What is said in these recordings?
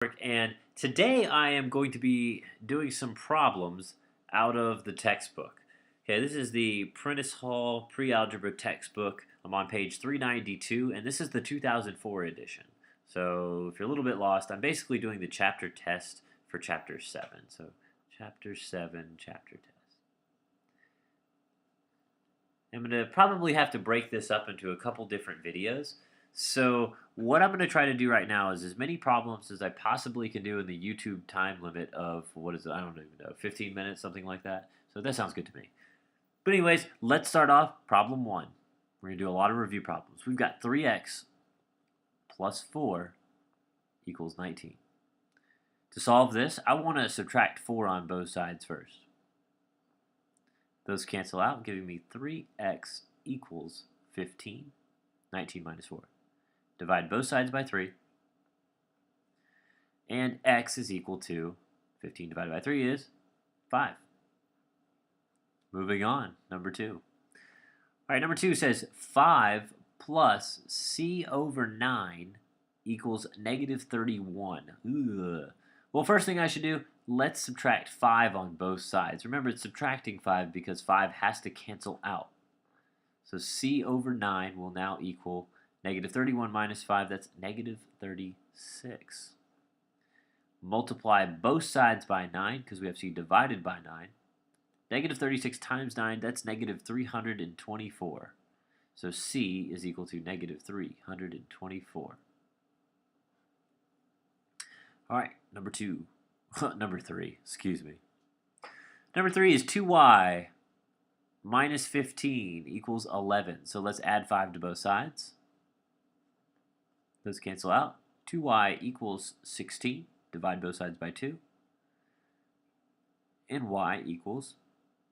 And today I am going to be doing some problems out of the textbook. Okay, this is the Prentice Hall Pre-Algebra textbook. I'm on page 392, and this is the 2004 edition. So if you're a little bit lost, I'm basically doing the chapter test for chapter 7. So chapter 7, chapter test. I'm going to probably have to break this up into a couple different videos. So what I'm going to try to do right now is as many problems as I possibly can do in the YouTube time limit of, what is it, I don't even know, 15 minutes, something like that. So that sounds good to me. But anyways, let's start off problem 1. We're going to do a lot of review problems. We've got 3x plus 4 equals 19. To solve this, I want to subtract 4 on both sides first. Those cancel out, giving me 3x equals 15. 19 minus 4. Divide both sides by 3. And x is equal to 15 divided by 3 is 5. Moving on, number 2. All right, number 2 says 5 plus c over 9 equals negative 31. Ugh. Well, first thing I should do, let's subtract 5 on both sides. Remember, it's subtracting 5 because 5 has to cancel out. So c over 9 will now equal negative 31 minus 5. That's negative 36. Multiply both sides by 9 because we have c divided by 9. Negative 36 times 9, that's negative 324. So c is equal to negative 324. All right, number 2. Number 3, excuse me. Number 3 is 2y minus 15 equals 11. So let's add 5 to both sides. Those cancel out. 2y equals 16. Divide both sides by 2. And y equals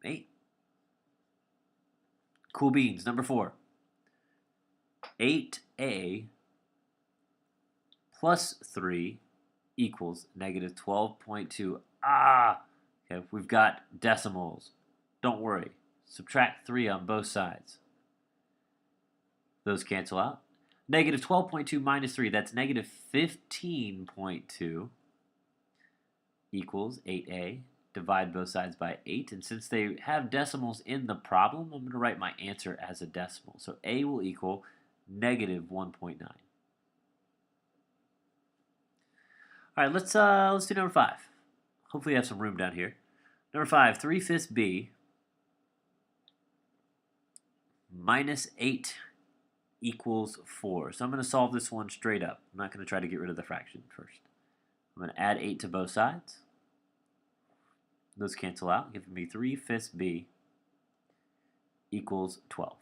8. Cool beans. Number 4. 8a plus 3 equals negative 12.2. Okay, we've got decimals. Don't worry. Subtract 3 on both sides. Those cancel out. Negative 12.2 minus 3, that's negative 15.2 equals 8a. Divide both sides by 8. And since they have decimals in the problem, I'm going to write my answer as a decimal. So a will equal negative 1.9. All right, let's do number 5. Hopefully you have some room down here. Number 5, 3/5 b minus 8 equals 4. So I'm going to solve this one straight up. I'm not going to try to get rid of the fraction first. I'm going to add 8 to both sides. Those cancel out, giving me 3/5 b equals 12.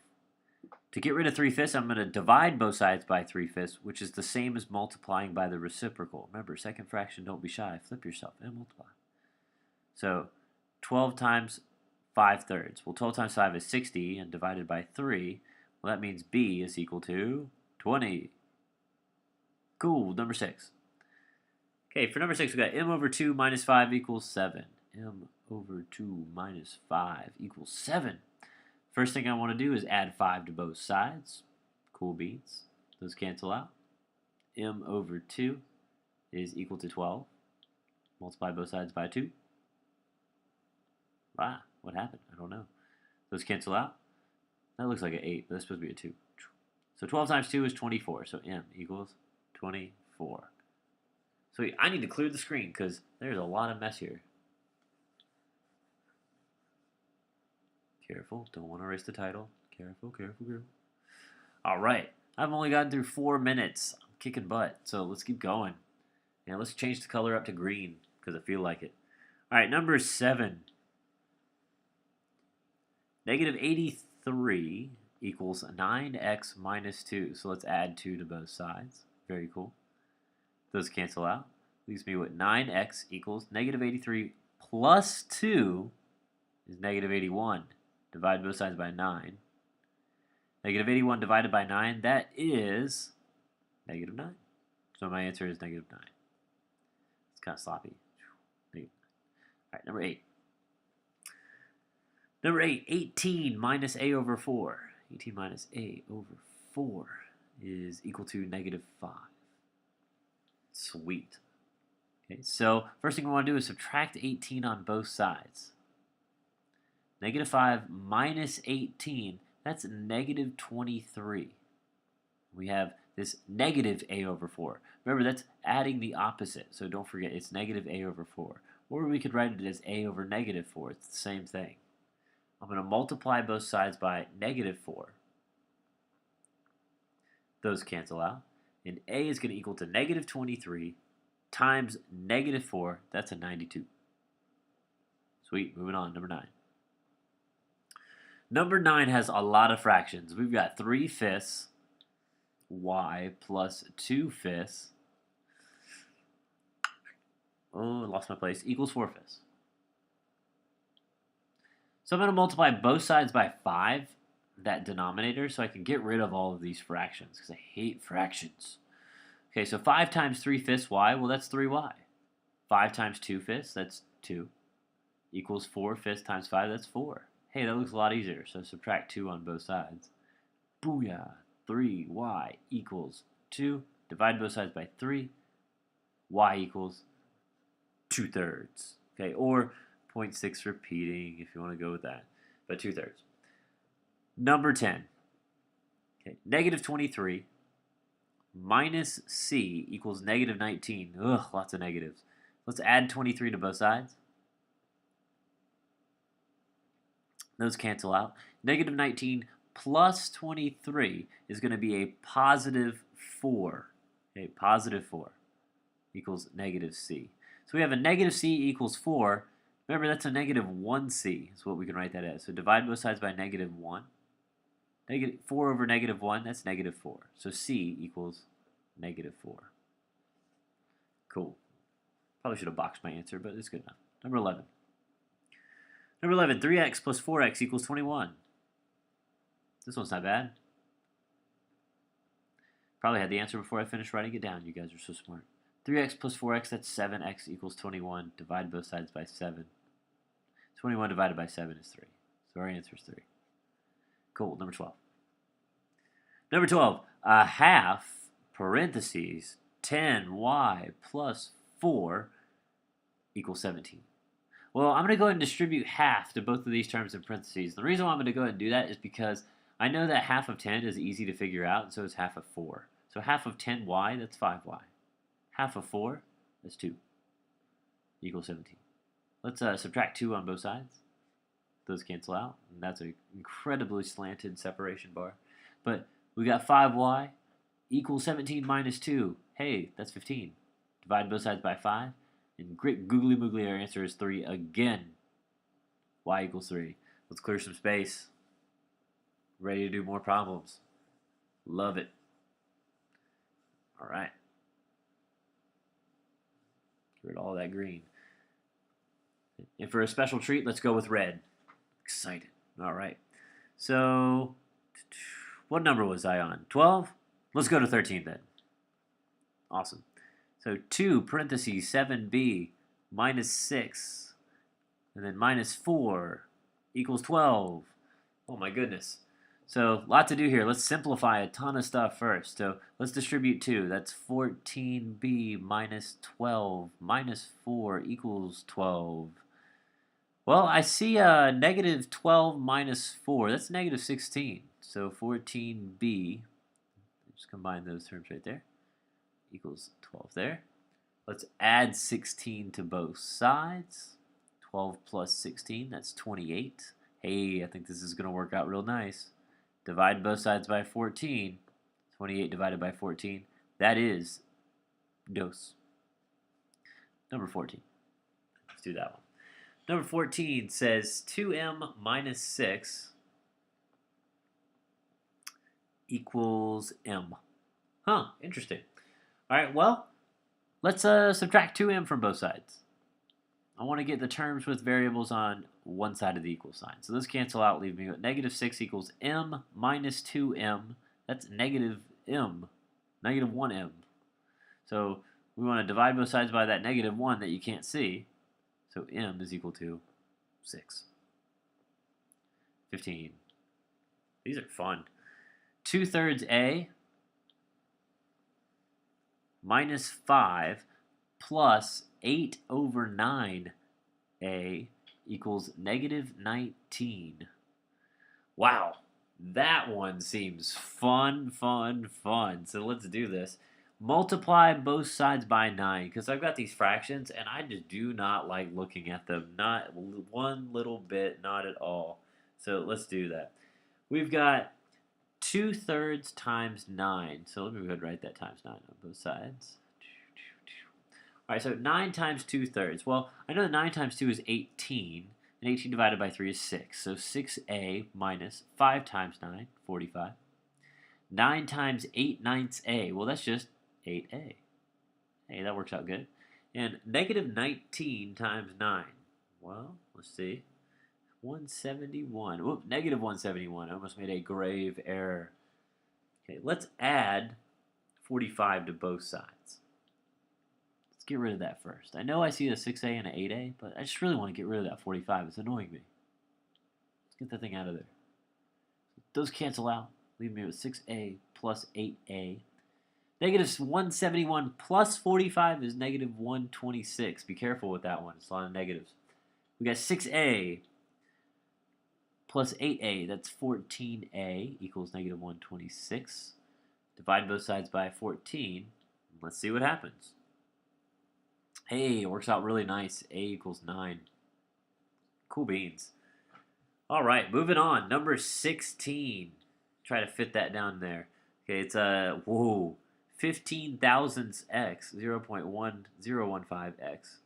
To get rid of 3/5, I'm going to divide both sides by 3/5, which is the same as multiplying by the reciprocal. Remember, second fraction, don't be shy. Flip yourself and multiply. So 12 times 5/3. Well, 12 times 5 is 60, and divided by 3, well, that means b is equal to 20. Cool, number 6. Okay, for number 6, we got m over 2 minus 5 equals 7. M over 2 minus 5 equals 7. First thing I want to do is add 5 to both sides. Cool beans. Those cancel out. M over 2 is equal to 12. Multiply both sides by 2. Wow, what happened? I don't know. Those cancel out. That looks like an 8, but that's supposed to be a 2. So 12 times 2 is 24. So m equals 24. So I need to clear the screen because there's a lot of mess here. Careful, don't want to erase the title. Careful, careful, careful. All right, I've only gotten through 4 minutes. I'm kicking butt, so let's keep going. And let's change the color up to green because I feel like it. All right, number 7. Negative 83 equals 9x minus 2. So let's add 2 to both sides. Very cool. Those cancel out. Leaves me with 9x equals negative 83 plus 2 is negative 81. Divide both sides by 9. Negative 81 divided by 9, that is negative 9. So my answer is negative 9. It's kind of sloppy. All right, number 8. Number 8, 18 minus a over 4. 18 minus a over 4 is equal to negative 5. Sweet. Okay, so first thing we want to do is subtract 18 on both sides. Negative 5 minus 18, that's negative 23. We have this negative a over 4. Remember, that's adding the opposite, so don't forget it's negative a over 4. Or we could write it as a over negative 4. It's the same thing. I'm going to multiply both sides by negative 4. Those cancel out. And a is going to equal to negative 23 times negative 4. That's a 92. Sweet. Moving on. Number 9. Number 9 has a lot of fractions. We've got 3/5 y plus 2/5. Oh, I lost my place. Equals 4/5. So I'm going to multiply both sides by 5, that denominator, so I can get rid of all of these fractions, because I hate fractions. Okay, so 5 times 3/5 y, well, that's 3y. 5 times 2/5, that's 2. Equals 4/5 times 5, that's 4. Hey, that looks a lot easier, so subtract 2 on both sides. Booyah! 3y equals 2. Divide both sides by 3. Y equals 2/3. Okay, or 0.6 repeating if you want to go with that, but 2/3. Number 10. Okay, negative 23 minus c equals negative 19. Ugh, lots of negatives. Let's add 23 to both sides. Those cancel out. Negative 19 plus 23 is going to be a positive 4. Okay, positive 4 equals negative c. So we have a negative c equals 4. Remember, that's a negative 1c is what we can write that as. So divide both sides by negative 1. Negative 4 over negative 1, that's negative 4. So c equals negative 4. Cool. Probably should have boxed my answer, but it's good enough. Number 11. Number 11, 3x plus 4x equals 21. This one's not bad. Probably had the answer before I finished writing it down. You guys are so smart. 3x plus 4x, that's 7x equals 21. Divide both sides by 7. 21 divided by 7 is 3. So our answer is 3. Cool. Number 12. Number 12, a half, parentheses, 10y plus 4 equals 17. Well, I'm going to go ahead and distribute half to both of these terms in parentheses. The reason why I'm going to go ahead and do that is because I know that half of 10 is easy to figure out, and so is half of 4. So half of 10y, that's 5y. Half of 4, that's 2, equals 17. Let's subtract 2 on both sides. Those cancel out, and that's an incredibly slanted separation bar. But we got 5y equals 17 minus 2. Hey, that's 15. Divide both sides by 5. And great googly moogly, our answer is 3 again. Y equals 3. Let's clear some space. Ready to do more problems. Love it. All right. Get rid of all that green. And for a special treat, let's go with red. Excited. All right. So, what number was I on? 12? Let's go to 13 then. Awesome. So 2 parentheses 7b minus 6 and then minus 4 equals 12. Oh my goodness. So a lot to do here. Let's simplify a ton of stuff first. So let's distribute 2. That's 14b minus 12 minus 4 equals 12. Well, I see negative 12 minus 4. That's negative 16. So 14b, just combine those terms right there, equals 12 there. Let's add 16 to both sides. 12 plus 16, that's 28. Hey, I think this is going to work out real nice. Divide both sides by 14. 28 divided by 14, that is dos. Number 14. Let's do that one. Number 14 says 2m minus 6 equals m. Huh, interesting. All right, well, let's subtract 2m from both sides. I want to get the terms with variables on one side of the equal sign. So those cancel out, leave me with negative 6 equals m minus 2m. That's negative m, negative 1m. So we want to divide both sides by that negative 1 that you can't see. So m is equal to 6. 15. These are fun. 2/3 a minus 5 plus 8 over 9a equals negative 19. Wow, that one seems fun. So let's do this. Multiply both sides by 9, because I've got these fractions, and I just do not like looking at them. Not one little bit, not at all. So let's do that. We've got 2/3 times 9. So let me go ahead and write that times 9 on both sides. All right, so 9 times 2/3. Well, I know that 9 times 2 is 18, and 18 divided by 3 is 6. So 6a minus 5 times 9, 45. 9 times 8/9 a. Well, that's just 8a. Hey, that works out good. And negative 19 times 9. Well, let's see. 171. Whoop, negative 171. I almost made a grave error. Okay, let's add 45 to both sides. Let's get rid of that first. I know I see a 6a and an 8a, but I just really want to get rid of that 45. It's annoying me. Let's get that thing out of there. Those cancel out. Leave me with 6a plus 8a. Negative 171 plus 45 is negative 126. Be careful with that one. It's a lot of negatives. We got 6a plus 8a. That's 14a equals negative 126. Divide both sides by 14. Let's see what happens. Hey, it works out really nice. A equals 9. Cool beans. All right, moving on. Number 16. Try to fit that down there. Okay, it's whoa, 15 thousandths x, 0.1015x,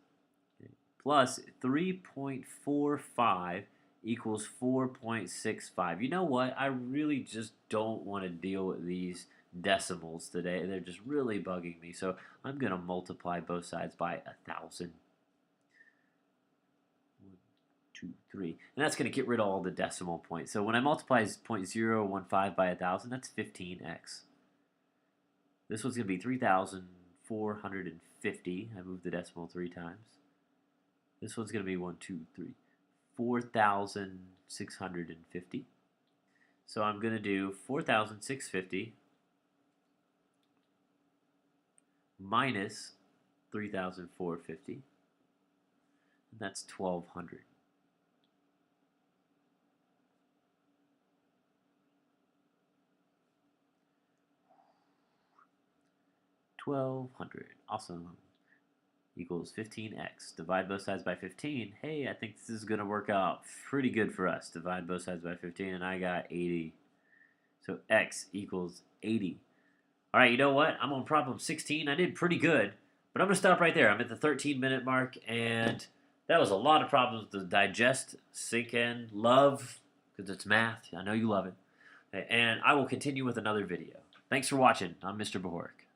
plus 3.45 equals 4.65. You know what? I really just don't want to deal with these decimals today. They're just really bugging me. So I'm going to multiply both sides by 1,000. 1, 2, 3. And that's going to get rid of all the decimal points. So when I multiply 0.015 by 1,000, that's 15x. This one's going to be 3,450. I moved the decimal 3 times. This one's going to be 1, 2, 3, 4,650. So I'm going to do 4,650 minus 3,450. And that's 1,200. Awesome. Equals 15x. Divide both sides by 15. Hey, I think this is going to work out pretty good for us. Divide both sides by 15, and I got 80. So x equals 80. All right, you know what? I'm on problem 16. I did pretty good, but I'm going to stop right there. I'm at the 13-minute mark, and that was a lot of problems to digest, sink in, love, because it's math. I know you love it. And I will continue with another video. Thanks for watching. I'm Mr. Bahork.